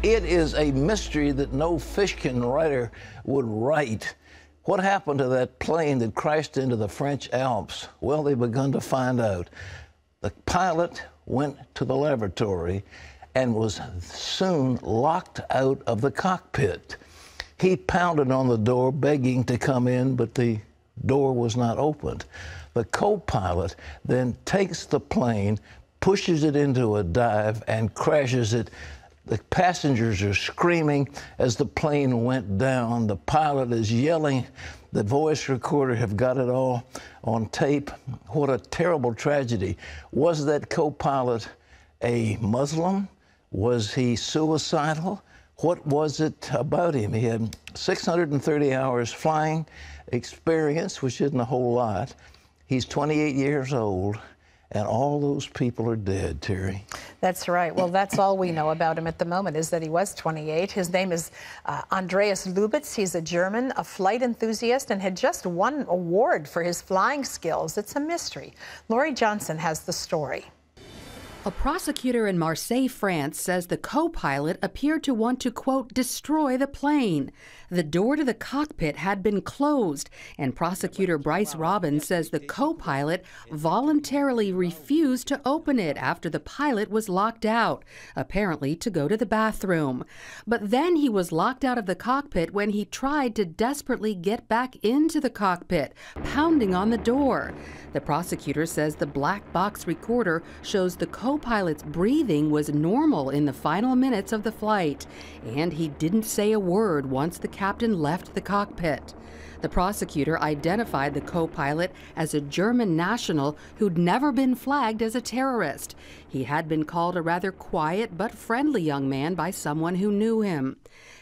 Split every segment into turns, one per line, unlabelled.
It is a mystery that no Fishkin writer would write. What happened to that plane that crashed into the French Alps? Well, they've begun to find out. The pilot went to the laboratory and was soon locked out of the cockpit. He pounded on the door, begging to come in, but the door was not opened. The co-pilot then takes the plane, pushes it into a dive, and crashes it. The passengers are screaming as the plane went down. The pilot is yelling. The voice recorder have got it all on tape. What a terrible tragedy. Was that co-pilot a Muslim? Was he suicidal? What was it about him? He had 630 hours flying experience, which isn't a whole lot. He's 28 years old. And all those people are dead, Terry.
That's right. Well, that's all we know about him at the moment, is that he was 28. His name is Andreas Lubitz. He's a German, a flight enthusiast, and had just won an award for his flying skills. It's a mystery. Lori Johnson has the story.
A prosecutor in Marseille, France, says the co-pilot appeared to want to, quote, destroy the plane. The door to the cockpit had been closed, and prosecutor Bryce Robbins says the co-pilot voluntarily refused to open it after the pilot was locked out, apparently to go to the bathroom. But then he was locked out of the cockpit when he tried to desperately get back into the cockpit, pounding on the door. The prosecutor says the black box recorder shows the co-pilot's breathing was normal in the final minutes of the flight, and he didn't say a word once the captain left the cockpit. The prosecutor identified the co-pilot as a German national who'd never been flagged as a terrorist. He had been called a rather quiet but friendly young man by someone who knew him.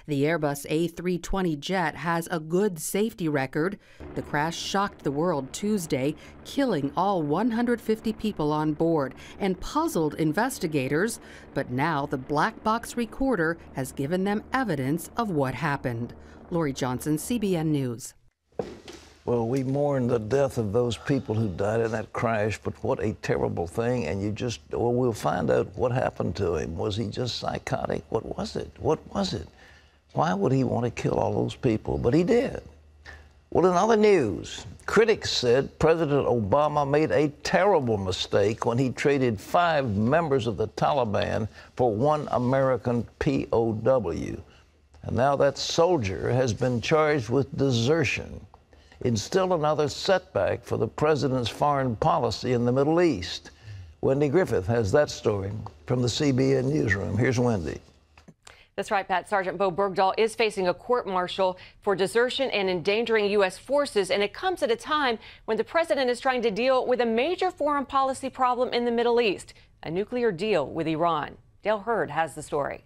The Airbus A320 jet has a good safety record. The crash shocked the world Tuesday, killing all 150 people on board and puzzled investigators. But now the black box recorder has given them evidence of what happened. Lori Johnson, CBN News.
Well, we mourn the death of those people who died in that crash, but what a terrible thing. And we'll find out what happened to him. Was he just psychotic? What was it? What was it? Why would he want to kill all those people? But he did. Well, in other news, critics said President Obama made a terrible mistake when he traded 5 members of the Taliban for 1 American POW. And now that soldier has been charged with desertion. It's still another setback for the president's foreign policy in the Middle East. Wendy Griffith has that story from the CBN newsroom. Here's Wendy.
That's right, Pat. Sergeant Bo Bergdahl is facing a court-martial for desertion and endangering U.S. forces, and it comes at a time when the president is trying to deal with a major foreign policy problem in the Middle East, a nuclear deal with Iran. Dale Hurd has the story.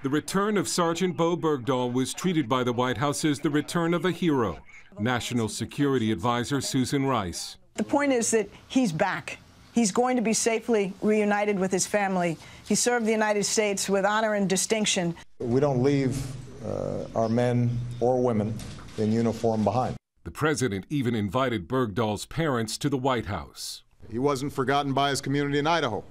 The return of Sergeant Bo Bergdahl was treated by the White House as the return of a hero, National Security Advisor Susan Rice.
The point is that he's back. He's going to be safely reunited with his family. He served the United States with honor and distinction.
We don't leave our men or women in uniform behind.
The president even invited Bergdahl's parents to the White House.
He wasn't forgotten by his community in Idaho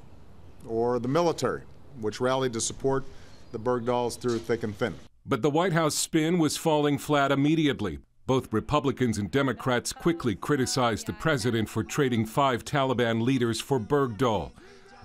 or the military, which rallied to support the Bergdahls through thick and thin.
But the White House spin was falling flat immediately. Both Republicans and Democrats quickly criticized the president for trading 5 Taliban leaders for Bergdahl.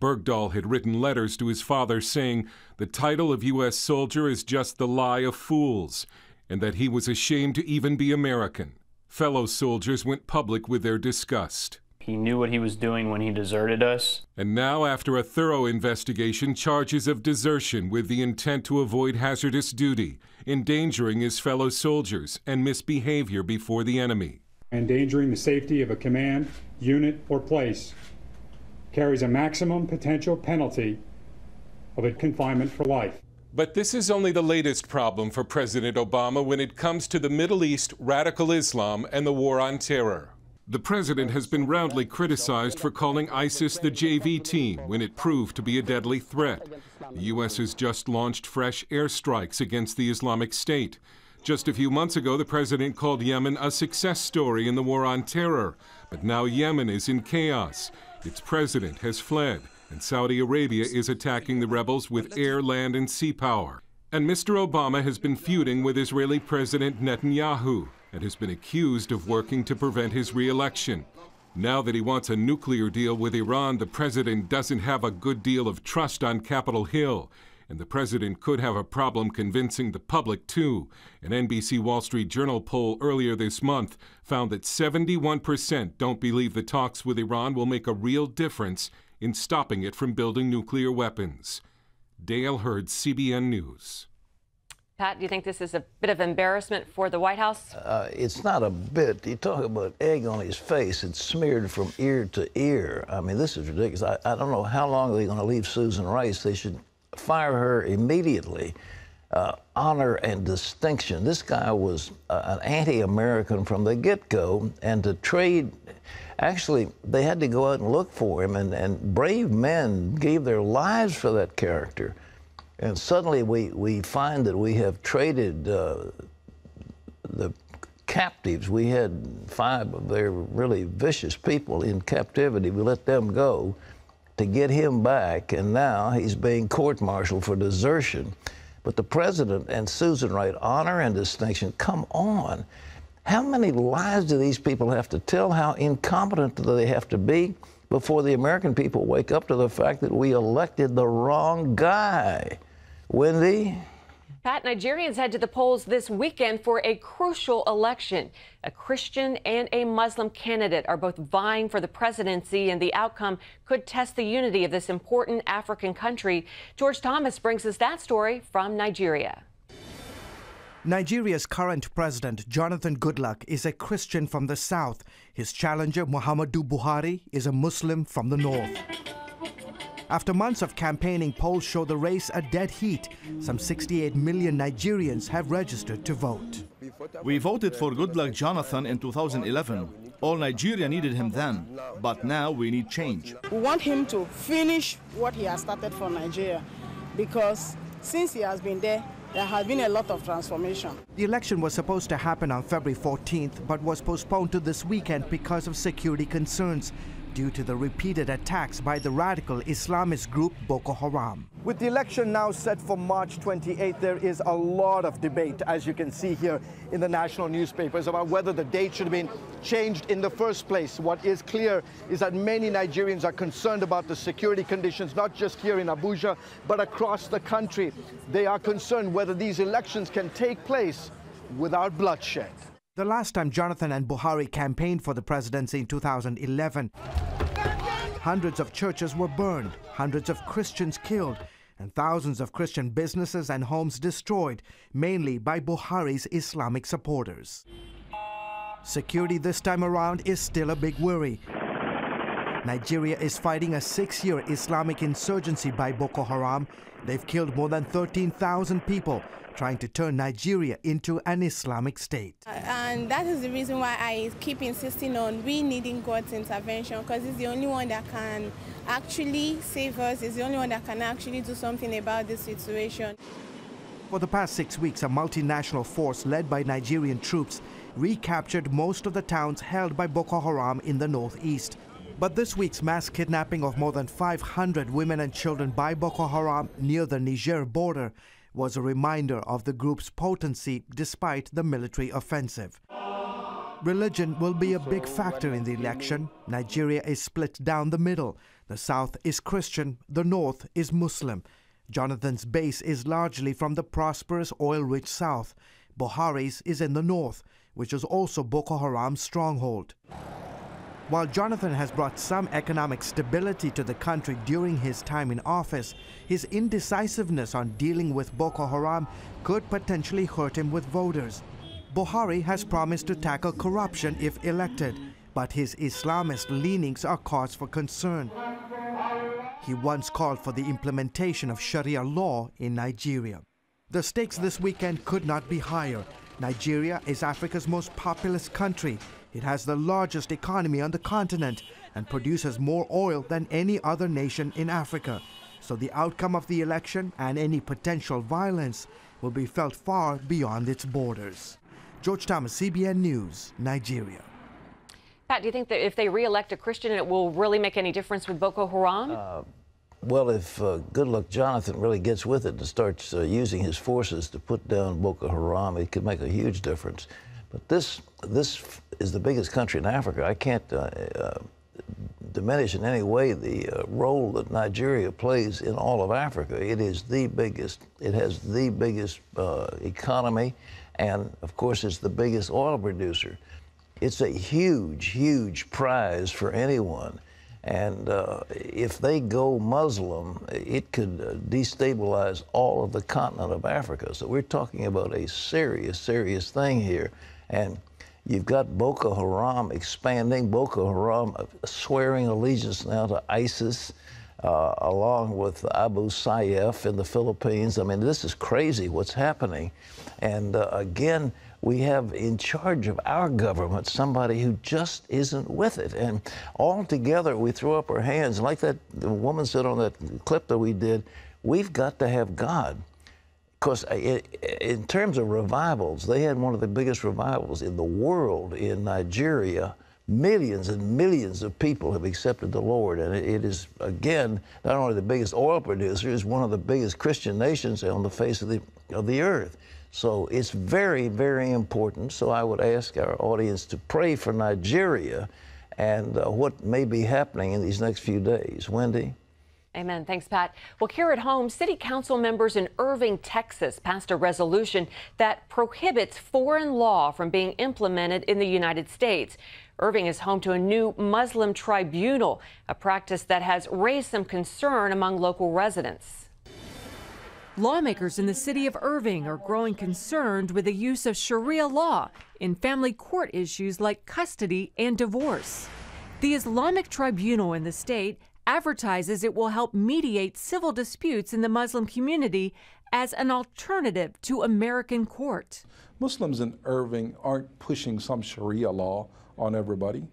Bergdahl had written letters to his father saying the title of U.S. soldier is just the lie of fools, and that he was ashamed to even be American. Fellow soldiers went public with their disgust.
He knew what he was doing when he deserted us.
And now, after a thorough investigation, charges of desertion with the intent to avoid hazardous duty, endangering his fellow soldiers, and misbehavior before the enemy.
Endangering the safety of a command, unit, or place carries a maximum potential penalty of a confinement for life.
But this is only the latest problem for President Obama when it comes to the Middle East, radical Islam, and the war on terror. The president has been roundly criticized for calling ISIS the JV team when it proved to be a deadly threat. The U.S. has just launched fresh airstrikes against the Islamic State. Just a few months ago, the president called Yemen a success story in the war on terror. But now Yemen is in chaos. Its president has fled, and Saudi Arabia is attacking the rebels with air, land, and sea power. And Mr. Obama has been feuding with Israeli President Netanyahu and has been accused of working to prevent his re-election. Now that he wants a nuclear deal with Iran, the president doesn't have a good deal of trust on Capitol Hill. And the president could have a problem convincing the public, too. An NBC Wall Street Journal poll earlier this month found that 71% don't believe the talks with Iran will make a real difference in stopping it from building nuclear weapons. Dale Hurd, CBN News.
Pat, do you think this is a bit of embarrassment for the White House?
It's not a bit. You talk about egg on his face. It's smeared from ear to ear. I mean, this is ridiculous. I don't know how long they're going to leave Susan Rice. They should fire her immediately. Honor and distinction. This guy was an anti-American from the get-go, and to trade, actually, they had to go out and look for him, and brave men gave their lives for that character. And suddenly we find that we have traded the captives. We had 5 of their really vicious people in captivity. We let them go to get him back, and now he's being court-martialed for desertion. But the president and Susan Wright, honor and distinction, come on. How many lies do these people have to tell? How incompetent do they have to be before the American people wake up to the fact that we elected the wrong guy? Wendy?
Pat, Nigerians head to the polls this weekend for a crucial election. A Christian and a Muslim candidate are both vying for the presidency, and the outcome could test the unity of this important African country. George Thomas brings us that story from Nigeria.
Nigeria's current president, Jonathan Goodluck, is a Christian from the south. His challenger, Muhammadu Buhari, is a Muslim from the north. After months of campaigning, polls show the race a dead heat. Some 68 million Nigerians have registered to vote.
We voted for Goodluck Jonathan in 2011. All Nigeria needed him then, but now we need change.
We want him to finish what he has started for Nigeria, because since he has been there has been a lot of transformation.
The election was supposed to happen on February 14th, but was postponed to this weekend because of security concerns, due to the repeated attacks by the radical Islamist group Boko Haram.
With the election now set for March 28th, there is a lot of debate, as you can see here in the national newspapers, about whether the date should have been changed in the first place. What is clear is that many Nigerians are concerned about the security conditions, not just here in Abuja, but across the country. They are concerned whether these elections can take place without bloodshed.
The last time Jonathan and Buhari campaigned for the presidency in 2011, hundreds of churches were burned, hundreds of Christians killed, and thousands of Christian businesses and homes destroyed, mainly by Buhari's Islamic supporters. Security this time around is still a big worry. Nigeria is fighting a 6-year Islamic insurgency by Boko Haram. They've killed more than 13,000 people, trying to turn Nigeria into an Islamic state.
And that is the reason why I keep insisting on we needing God's intervention, because it's the only one that can actually save us, it's the only one that can actually do something about this situation.
For the past 6 weeks, a multinational force led by Nigerian troops recaptured most of the towns held by Boko Haram in the northeast. But this week's mass kidnapping of more than 500 women and children by Boko Haram near the Niger border was a reminder of the group's potency despite the military offensive. Religion will be a big factor in the election. Nigeria is split down the middle. The south is Christian, the north is Muslim. Jonathan's base is largely from the prosperous oil-rich south. Buhari's is in the north, which is also Boko Haram's stronghold. While Jonathan has brought some economic stability to the country during his time in office, his indecisiveness on dealing with Boko Haram could potentially hurt him with voters. Buhari has promised to tackle corruption if elected, but his Islamist leanings are cause for concern. He once called for the implementation of Sharia law in Nigeria. The stakes this weekend could not be higher. Nigeria is Africa's most populous country. It has the largest economy on the continent and produces more oil than any other nation in Africa. So the outcome of the election and any potential violence will be felt far beyond its borders. George Thomas, CBN News, Nigeria.
Pat, do you think that if they re-elect a Christian, it will really make any difference with Boko Haram?
Well, if Goodluck Jonathan really gets with it and starts using his forces to put down Boko Haram, it could make a huge difference. But this is the biggest country in Africa. I can't diminish in any way the role that Nigeria plays in all of Africa. It is the biggest. It has the biggest economy, and of course, it's the biggest oil producer. It's a huge, huge prize for anyone. And if they go Muslim, it could destabilize all of the continent of Africa. So we're talking about a serious, serious thing here. And you've got Boko Haram expanding, Boko Haram swearing allegiance now to ISIS, along with Abu Sayyaf in the Philippines. I mean, this is crazy what's happening. And again, we have in charge of our government somebody who just isn't with it. And all together, we throw up our hands. Like that woman said on that clip that we did, we've got to have God. Because in terms of revivals, they had one of the biggest revivals in the world in Nigeria. Millions and millions of people have accepted the Lord. And it is, again, not only the biggest oil producer, it's one of the biggest Christian nations on the face of the earth. So it's very, very important. So I would ask our audience to pray for Nigeria and what may be happening in these next few days. Wendy?
Amen. Thanks, Pat. Well, here at home, city council members in Irving, Texas passed a resolution that prohibits foreign law from being implemented in the United States. Irving is home to a new Muslim tribunal, a practice that has raised some concern among local residents.
Lawmakers in the city of Irving are growing concerned with the use of Sharia law in family court issues like custody and divorce. The Islamic tribunal in the state advertises it will help mediate civil disputes in the Muslim community as an alternative to American court.
Muslims in Irving aren't pushing some Sharia law on everybody.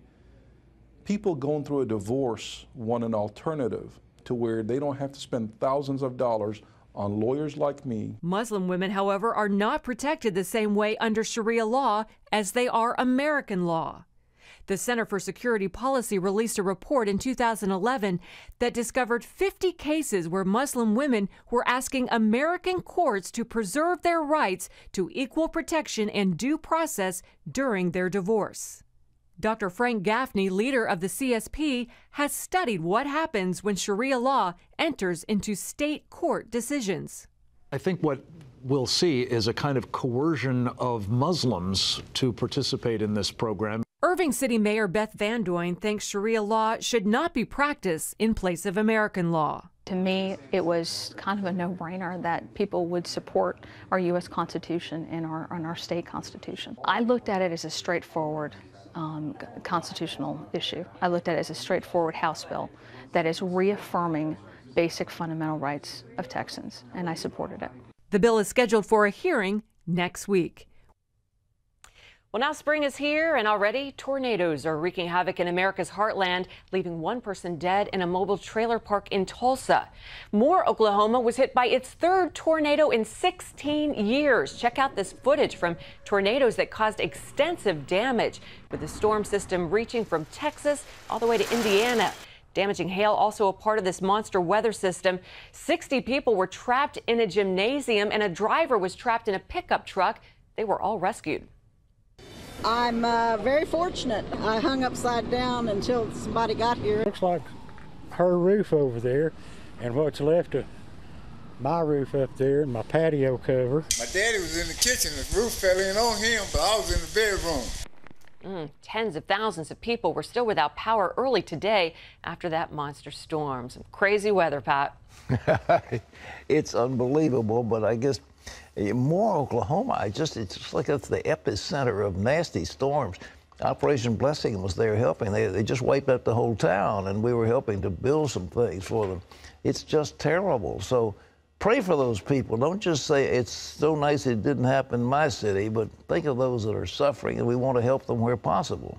People going through a divorce want an alternative to where they don't have to spend thousands of dollars on lawyers like me.
Muslim women, however, are not protected the same way under Sharia law as they are American law. The Center for Security Policy released a report in 2011 that discovered 50 cases where Muslim women were asking American courts to preserve their rights to equal protection and due process during their divorce. Dr. Frank Gaffney, leader of the CSP, has studied what happens when Sharia law enters into state court decisions.
I think what we'll see is a kind of coercion of Muslims to participate in this program.
Irving City Mayor Beth Van Doyen thinks Sharia law should not be practiced in place of American law.
To me, it was kind of a no-brainer that people would support our U.S. Constitution and our state constitution. I looked at it as a straightforward constitutional issue. I looked at it as a straightforward House bill that is reaffirming basic fundamental rights of Texans, and I supported it.
The bill is scheduled for a hearing next week.
Well, now spring is here, and already tornadoes are wreaking havoc in America's heartland, leaving one person dead in a mobile trailer park in Tulsa. Moore, Oklahoma was hit by its third tornado in 16 years. Check out this footage from tornadoes that caused extensive damage, with the storm system reaching from Texas all the way to Indiana. Damaging hail also a part of this monster weather system. 60 people were trapped in a gymnasium, and a driver was trapped in a pickup truck. They were all rescued.
I'm very fortunate. I hung upside down until somebody got here.
Looks like her roof over there and what's left of my roof up there and my patio cover.
My daddy was in the kitchen. The roof fell in on him, but I was in the bedroom.
Tens of thousands of people were still without power early today after that monster storm. Some crazy weather, Pat.
It's unbelievable, but I guess Moore, Oklahoma, it's just like it's the epicenter of nasty storms. Operation Blessing was there helping. They just wiped out the whole town, and we were helping to build some things for them. It's just terrible. So pray for those people. Don't just say it's so nice it didn't happen in my city, but think of those that are suffering, and we want to help them where possible.